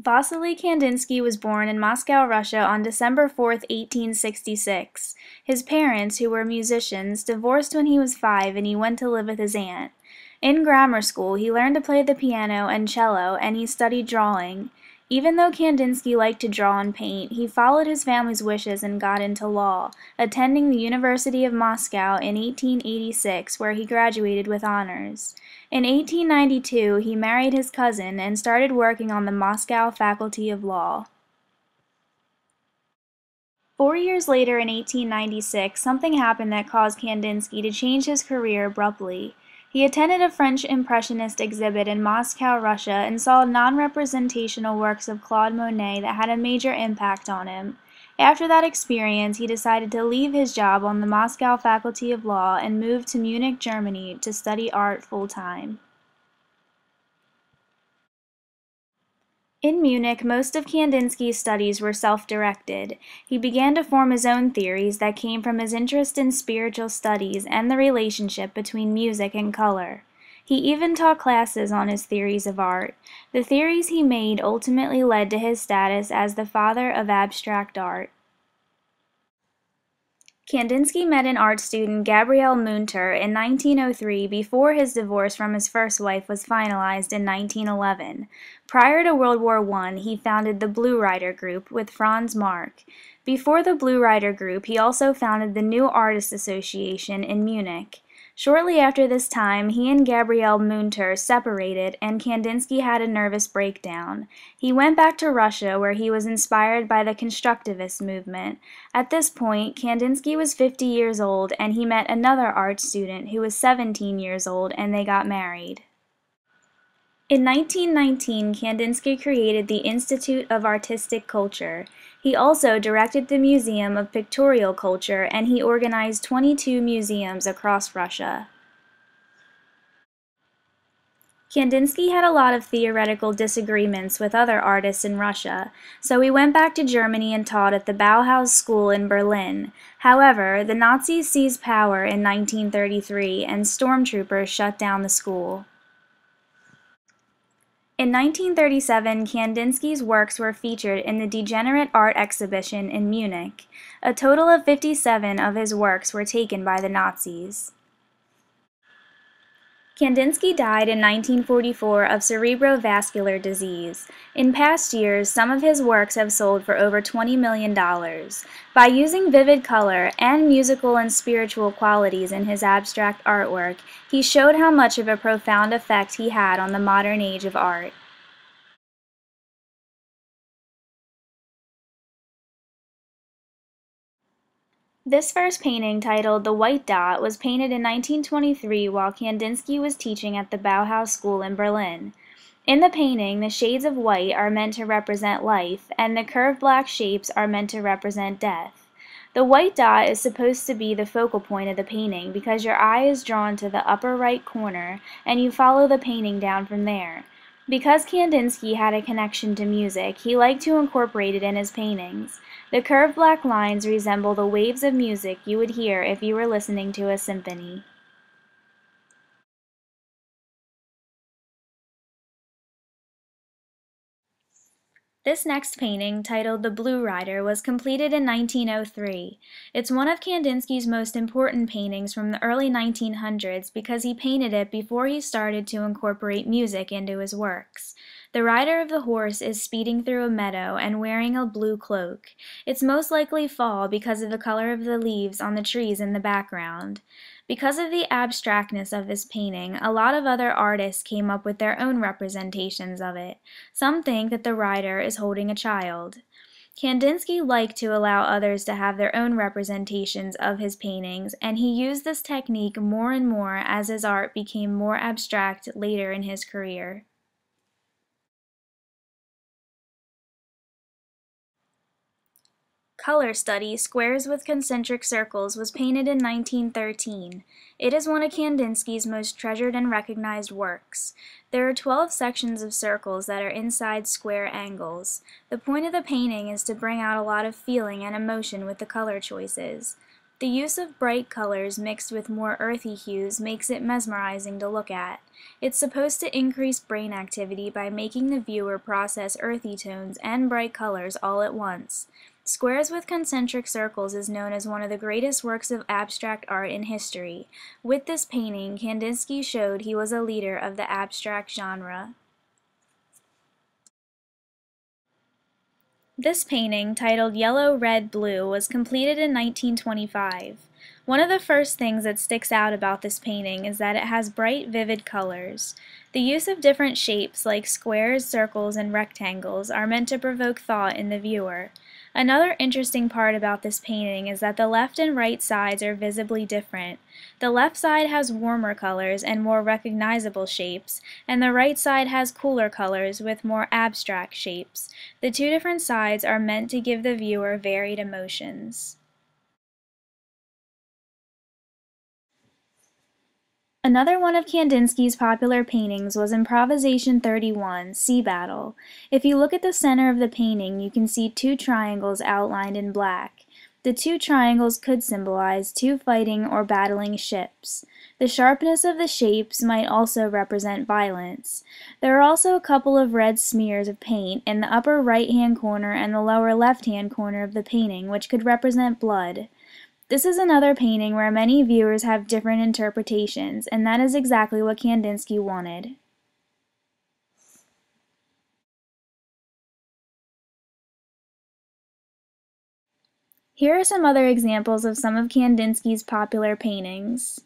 Vasily Kandinsky was born in Moscow, Russia on December 4, 1866. His parents, who were musicians, divorced when he was 5 and he went to live with his aunt. In grammar school, he learned to play the piano and cello, and he studied drawing. Even though Kandinsky liked to draw and paint, he followed his family's wishes and got into law, attending the University of Moscow in 1886, where he graduated with honors. In 1892, he married his cousin and started working on the Moscow Faculty of Law. 4 years later, in 1896, something happened that caused Kandinsky to change his career abruptly. He attended a French Impressionist exhibit in Moscow, Russia, and saw non-representational works of Claude Monet that had a major impact on him. After that experience, he decided to leave his job on the Moscow Faculty of Law and move to Munich, Germany, to study art full-time. In Munich, most of Kandinsky's studies were self-directed. He began to form his own theories that came from his interest in spiritual studies and the relationship between music and color. He even taught classes on his theories of art. The theories he made ultimately led to his status as the father of abstract art. Kandinsky met an art student, Gabriele Munter, in 1903 before his divorce from his first wife was finalized in 1911. Prior to World War I, he founded the Blue Rider Group with Franz Marc. Before the Blue Rider Group, he also founded the New Artists Association in Munich. Shortly after this time, he and Gabriele Munter separated, and Kandinsky had a nervous breakdown. He went back to Russia, where he was inspired by the constructivist movement. At this point, Kandinsky was 50 years old, and he met another art student who was 17 years old, and they got married. In 1919, Kandinsky created the Institute of Artistic Culture. He also directed the Museum of Pictorial Culture, and he organized 22 museums across Russia. Kandinsky had a lot of theoretical disagreements with other artists in Russia, so he went back to Germany and taught at the Bauhaus School in Berlin. However, the Nazis seized power in 1933, and stormtroopers shut down the school. In 1937, Kandinsky's works were featured in the Degenerate Art Exhibition in Munich. A total of 57 of his works were taken by the Nazis. Kandinsky died in 1944 of cerebrovascular disease. In past years, some of his works have sold for over $20 million. By using vivid color and musical and spiritual qualities in his abstract artwork, he showed how much of a profound effect he had on the modern age of art. This first painting, titled The White Dot, was painted in 1923 while Kandinsky was teaching at the Bauhaus School in Berlin. In the painting, the shades of white are meant to represent life, and the curved black shapes are meant to represent death. The white dot is supposed to be the focal point of the painting because your eye is drawn to the upper right corner, and you follow the painting down from there. Because Kandinsky had a connection to music, he liked to incorporate it in his paintings. The curved black lines resemble the waves of music you would hear if you were listening to a symphony. This next painting, titled The Blue Rider, was completed in 1903. It's one of Kandinsky's most important paintings from the early 1900s because he painted it before he started to incorporate music into his works. The rider of the horse is speeding through a meadow and wearing a blue cloak. It's most likely fall because of the color of the leaves on the trees in the background. Because of the abstractness of this painting, a lot of other artists came up with their own representations of it. Some think that the rider is holding a child. Kandinsky liked to allow others to have their own representations of his paintings, and he used this technique more and more as his art became more abstract later in his career. Color Study, Squares with Concentric Circles, was painted in 1913. It is one of Kandinsky's most treasured and recognized works. There are 12 sections of circles that are inside square angles. The point of the painting is to bring out a lot of feeling and emotion with the color choices. The use of bright colors mixed with more earthy hues makes it mesmerizing to look at. It's supposed to increase brain activity by making the viewer process earthy tones and bright colors all at once. Squares with concentric circles is known as one of the greatest works of abstract art in history. With this painting, Kandinsky showed he was a leader of the abstract genre. This painting, titled Yellow, Red, Blue, was completed in 1925. One of the first things that sticks out about this painting is that it has bright, vivid colors. The use of different shapes like squares, circles, and rectangles are meant to provoke thought in the viewer. Another interesting part about this painting is that the left and right sides are visibly different. The left side has warmer colors and more recognizable shapes, and the right side has cooler colors with more abstract shapes. The two different sides are meant to give the viewer varied emotions. Another one of Kandinsky's popular paintings was Improvisation 31, Sea Battle. If you look at the center of the painting, you can see two triangles outlined in black. The two triangles could symbolize two fighting or battling ships. The sharpness of the shapes might also represent violence. There are also a couple of red smears of paint in the upper right-hand corner and the lower left-hand corner of the painting, which could represent blood. This is another painting where many viewers have different interpretations, and that is exactly what Kandinsky wanted. Here are some other examples of some of Kandinsky's popular paintings.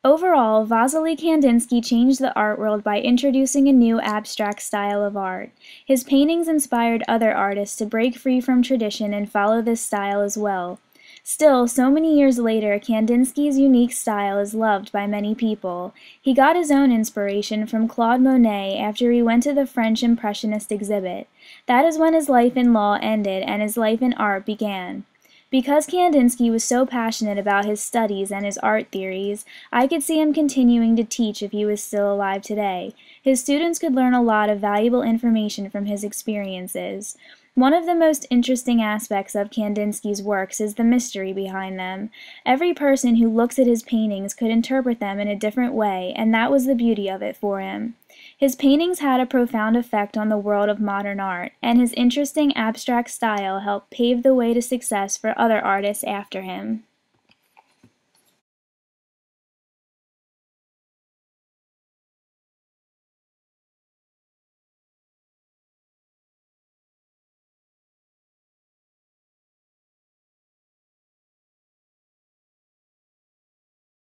Overall, Vasily Kandinsky changed the art world by introducing a new abstract style of art. His paintings inspired other artists to break free from tradition and follow this style as well. Still, so many years later, Kandinsky's unique style is loved by many people. He got his own inspiration from Claude Monet after he went to the French Impressionist exhibit. That is when his life in law ended and his life in art began. Because Kandinsky was so passionate about his studies and his art theories, I could see him continuing to teach if he was still alive today. His students could learn a lot of valuable information from his experiences. One of the most interesting aspects of Kandinsky's works is the mystery behind them. Every person who looks at his paintings could interpret them in a different way, and that was the beauty of it for him. His paintings had a profound effect on the world of modern art, and his interesting abstract style helped pave the way to success for other artists after him.